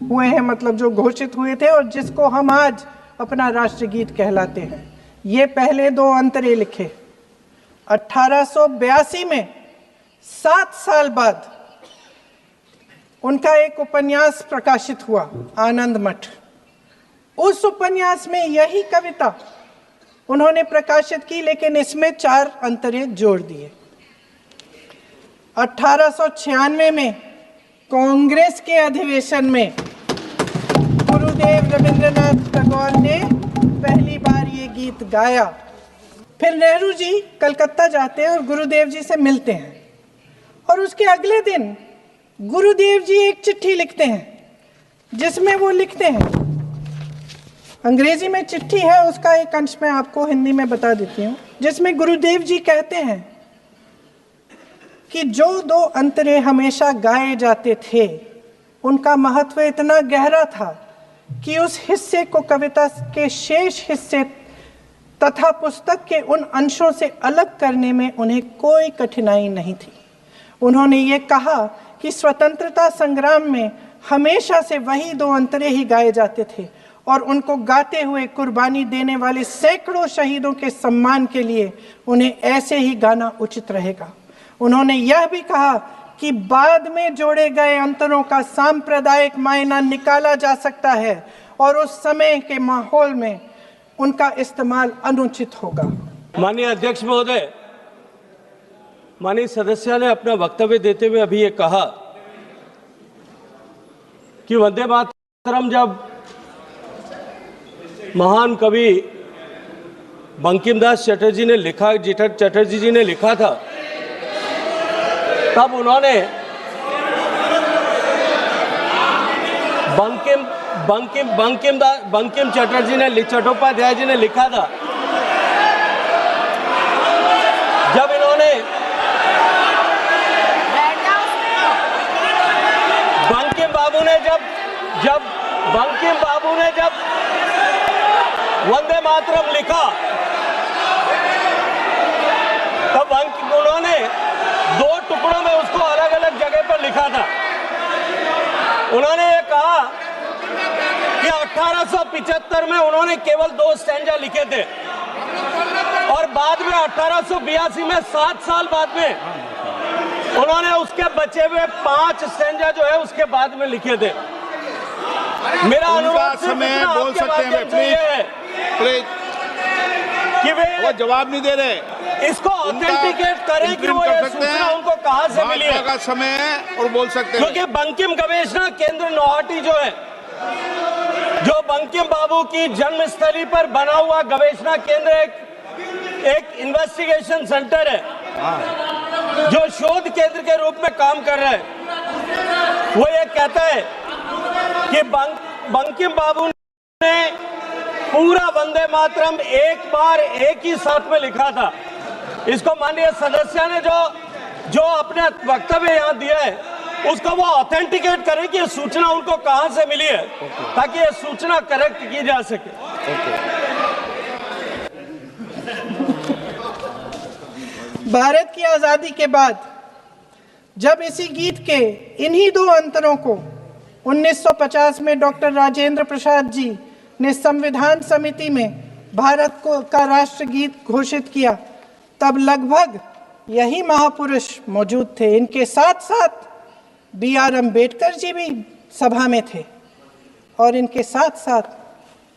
हुए हैं, मतलब जो घोषित हुए थे और जिसको हम आज अपना राष्ट्रगीत कहलाते हैं। ये पहले दो अंतरे लिखे 1882 में, 7 साल बाद उनका एक उपन्यास प्रकाशित हुआ, आनंद मठ। उस उपन्यास में यही कविता उन्होंने प्रकाशित की, लेकिन इसमें 4 अंतरे जोड़ दिए। 1896 में कांग्रेस के अधिवेशन में गुरुदेव रविंद्रनाथ टैगोर ने पहली बार ये गीत गाया। फिर नेहरू जी कलकत्ता जाते हैं और गुरुदेव जी से मिलते हैं, और उसके अगले दिन गुरुदेव जी एक चिट्ठी लिखते हैं, जिसमें वो लिखते हैं, अंग्रेजी में चिट्ठी है, उसका एक अंश मैं आपको हिंदी में बता देती हूँ, जिसमें गुरुदेव जी कहते हैं कि जो 2 अंतरे हमेशा गाए जाते थे उनका महत्व इतना गहरा था कि उस हिस्से को कविता के शेष हिस्से तथा पुस्तक के उन अंशों से अलग करने में उन्हें कोई कठिनाई नहीं थी। उन्होंने ये कहा कि स्वतंत्रता संग्राम में हमेशा से वही 2 अंतरे ही गाए जाते थे, और उनको गाते हुए कुर्बानी देने वाले सैकड़ों शहीदों के सम्मान के लिए उन्हें ऐसे ही गाना उचित रहेगा। उन्होंने यह भी कहा कि बाद में जोड़े गए अंतरों का सांप्रदायिक मायना निकाला जा सकता है और उस समय के माहौल में उनका इस्तेमाल अनुचित होगा। माननीय अध्यक्ष महोदय, माननीय सदस्य ने अपना वक्तव्य देते हुए अभी ये कहा कि वंदे मातरम जब महान कवि बंकिम दास चटर्जी ने लिखा, चटर्जी जी ने लिखा था, तब उन्होंने बंकिम चटर्जी ने, चट्टोपाध्याय जी ने लिखा था, जब इन्होंने बंकिम बाबू ने जब वंदे मातरम लिखा, तब उन्होंने 2 टुकड़ों में उसको अलग अलग जगह पर लिखा था। उन्होंने ये कहा कि 1875 में उन्होंने केवल 2 स्टैंजा लिखे थे, और बाद में 1882 में 7 साल बाद में उन्होंने उसके बचे हुए 5 स्टैंजा जो है उसके बाद में लिखे थे। मेरा अनुरोध समय बोल सकते हैं प्लीज, कि वो जवाब नहीं दे रहे, इसको ऑथेंटिकेट करें कि वो ये सूचना उनको कहां से मिली है। का समय है और बोल सकते हैं, क्योंकि बंकिम गवेषणा केंद्र नौहाटी जो है, जो बंकिम बाबू की जन्मस्थली पर बना हुआ गवेषणा केंद्र एक इन्वेस्टिगेशन सेंटर है, जो शोध केंद्र के रूप में काम कर रहा है। वो ये कहता है कि बंकिम बाबू ने पूरा वंदे मातरम एक बार एक ही साथ में लिखा था। इसको माननीय सदस्य ने जो अपने वक्तव्य यहाँ दिया है, उसको वो ऑथेंटिकेट करें कि ये सूचना उनको कहां से मिली है, ताकि ये सूचना करेक्ट की जा सके। भारत की आजादी के बाद जब इसी गीत के इन्हीं 2 अंतरों को 1950 में डॉक्टर राजेंद्र प्रसाद जी ने संविधान समिति में भारत का राष्ट्रगीत घोषित किया, तब लगभग यही महापुरुष मौजूद थे। इनके साथ साथ BR अम्बेडकर जी भी सभा में थे, और इनके साथ साथ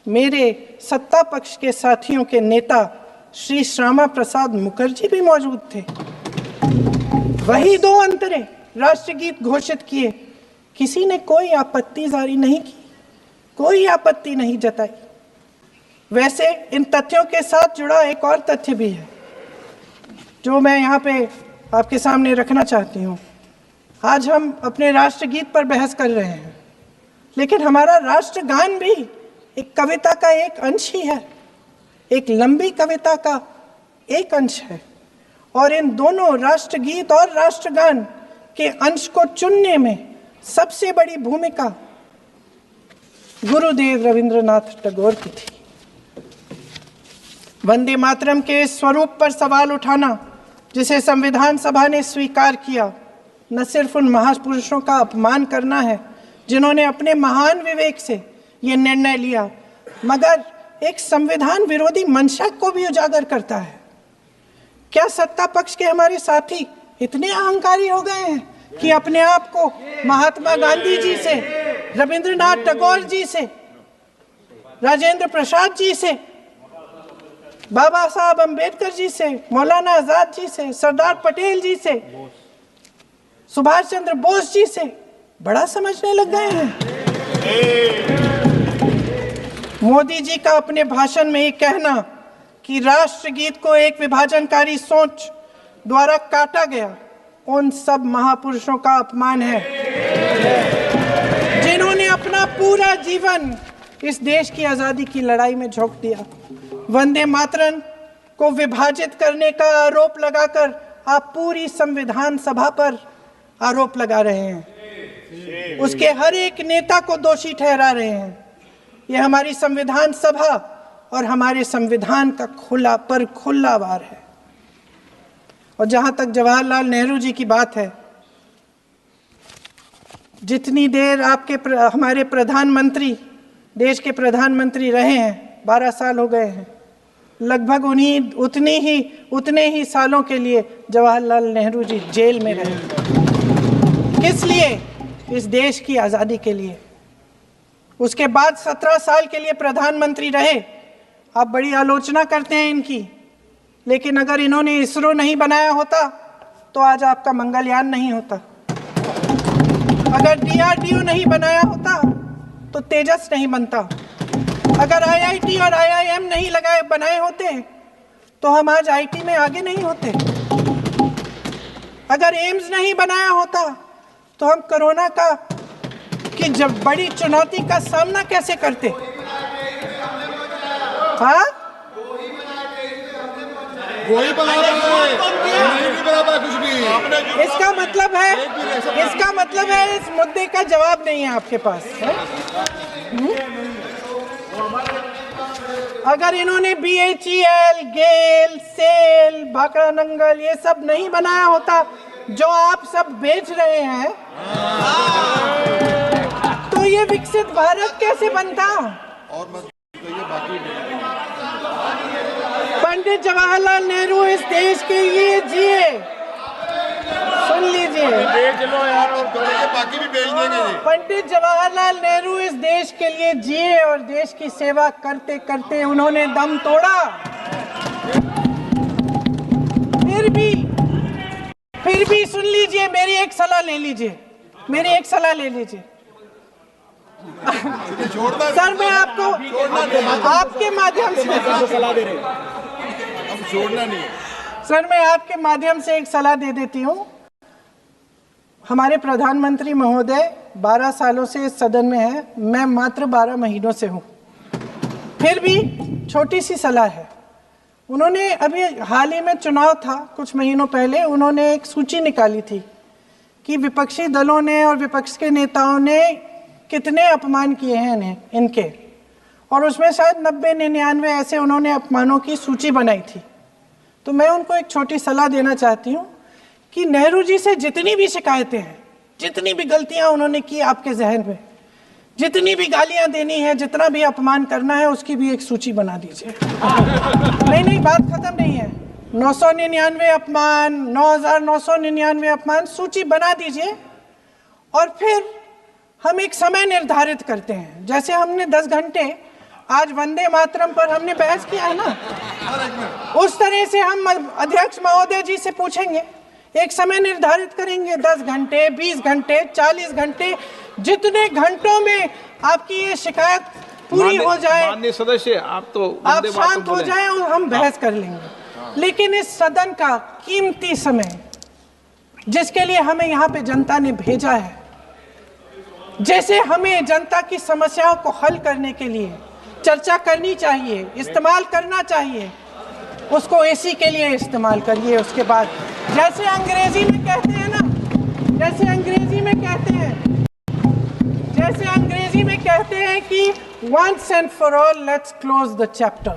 मेरे सत्ता पक्ष के साथियों के नेता श्री श्यामा प्रसाद मुखर्जी भी मौजूद थे। वही 2 अंतरे राष्ट्रगीत घोषित किए, किसी ने कोई आपत्ति जारी नहीं की, कोई आपत्ति नहीं जताई। वैसे इन तथ्यों के साथ जुड़ा एक और तथ्य भी है, जो मैं यहाँ पे आपके सामने रखना चाहती हूँ। आज हम अपने राष्ट्रगीत पर बहस कर रहे हैं, लेकिन हमारा राष्ट्रगान भी एक कविता का एक अंश ही है, एक लंबी कविता का एक अंश है। और इन दोनों राष्ट्रगीत और राष्ट्रगान के अंश को चुनने में सबसे बड़ी भूमिका गुरुदेव रविंद्रनाथ टैगोर की थी। वंदे मातरम के इस स्वरूप पर सवाल उठाना, जिसे संविधान सभा ने स्वीकार किया, न सिर्फ उन महापुरुषों का अपमान करना है, जिन्होंने अपने महान विवेक से ये निर्णय लिया, मगर एक संविधान विरोधी मंशा को भी उजागर करता है। क्या सत्ता पक्ष के हमारे साथी इतने अहंकारी हो गए हैं कि अपने आप को महात्मा गांधी जी से, रविंद्रनाथ टैगोर जी से, राजेंद्र प्रसाद जी से, बाबा साहब अंबेडकर जी से, मौलाना आजाद जी से, सरदार पटेल जी से, सुभाष चंद्र बोस जी से बड़ा समझने लग गए हैं? मोदी जी का अपने भाषण में ये कहना कि राष्ट्रगीत को एक विभाजनकारी सोच द्वारा काटा गया, उन सब महापुरुषों का अपमान है जिन्होंने अपना पूरा जीवन इस देश की आजादी की लड़ाई में झोंक दिया। वंदे मातरम को विभाजित करने का आरोप लगाकर आप पूरी संविधान सभा पर आरोप लगा रहे हैं, उसके हर एक नेता को दोषी ठहरा रहे हैं। यह हमारी संविधान सभा और हमारे संविधान का खुला वार है। और जहां तक जवाहरलाल नेहरू जी की बात है, जितनी देर हमारे प्रधानमंत्री देश के प्रधानमंत्री रहे हैं, 12 साल हो गए हैं, लगभग उतने ही सालों के लिए जवाहरलाल नेहरू जी जेल में रहे। किस लिए? इस देश की आज़ादी के लिए। उसके बाद 17 साल के लिए प्रधानमंत्री रहे। आप बड़ी आलोचना करते हैं इनकी, लेकिन अगर इन्होंने इसरो नहीं बनाया होता तो आज आपका मंगलयान नहीं होता। अगर DRDO नहीं बनाया होता तो तेजस नहीं बनता। अगर IIT और IIM नहीं बनाए होते तो हम आज IT में आगे नहीं होते। अगर एम्स नहीं बनाया होता तो हम कोरोना की जब बड़ी चुनौती का सामना कैसे करते? हाँ, वही बना कुछ भी। इसका मतलब है इस मुद्दे का जवाब नहीं है आपके पास है? अगर इन्होंने BHEL, गेल, सेल, भाखड़ा नंगल ये सब नहीं बनाया होता जो आप सब बेच रहे हैं, तो ये विकसित भारत कैसे बनता? पंडित जवाहरलाल नेहरू इस देश के लिए जिए। सुन लीजिए, बेच लो यार, और बाकी भी बेच देंगे। पंडित जवाहरलाल नेहरू इस देश के लिए जिए और देश की सेवा करते करते उन्होंने दम तोड़ा। फिर भी सुन लीजिए, मेरी एक सलाह ले लीजिए। सर, मैं आपको आपके माध्यम से सलाह दे रहे हैं। छोड़ना नहीं। सर, मैं आपके माध्यम से एक सलाह दे देती हूँ। हमारे प्रधानमंत्री महोदय 12 सालों से इस सदन में हैं, मैं मात्र 12 महीनों से हूँ। फिर भी छोटी सी सलाह है। उन्होंने अभी हाल ही में चुनाव था, कुछ महीनों पहले उन्होंने एक सूची निकाली थी कि विपक्षी दलों ने और विपक्ष के नेताओं ने कितने अपमान किए हैं इनके, और उसमें शायद 90-99 ऐसे उन्होंने अपमानों की सूची बनाई थी। तो मैं उनको एक छोटी सलाह देना चाहती हूँ कि नेहरू जी से जितनी भी शिकायतें हैं, जितनी भी गलतियां उन्होंने की आपके जहन में, जितनी भी गालियां देनी है, जितना भी अपमान करना है, उसकी भी एक सूची बना दीजिए। नहीं, बात खत्म नहीं है। 999 अपमान, 9,999 अपमान, सूची बना दीजिए और फिर हम एक समय निर्धारित करते हैं। जैसे हमने 10 घंटे आज वंदे मातरम पर हमने बहस किया है ना, उस तरह से हम अध्यक्ष महोदय जी से पूछेंगे, एक समय निर्धारित करेंगे, 10 घंटे, 20 घंटे, 40 घंटे, जितने घंटों में आपकी ये शिकायत पूरी हो जाए, माननीय सदस्य, आप शांत हो जाए और हम बहस कर लेंगे। लेकिन इस सदन का कीमती समय, जिसके लिए हमें यहाँ पे जनता ने भेजा है, जैसे हमें जनता की समस्याओं को हल करने के लिए चर्चा करनी चाहिए, इस्तेमाल करना चाहिए, उसको AC के लिए इस्तेमाल करिए। उसके बाद जैसे अंग्रेजी में कहते हैं ना, जैसे अंग्रेजी में कहते हैं कि once and for all let's close the chapter।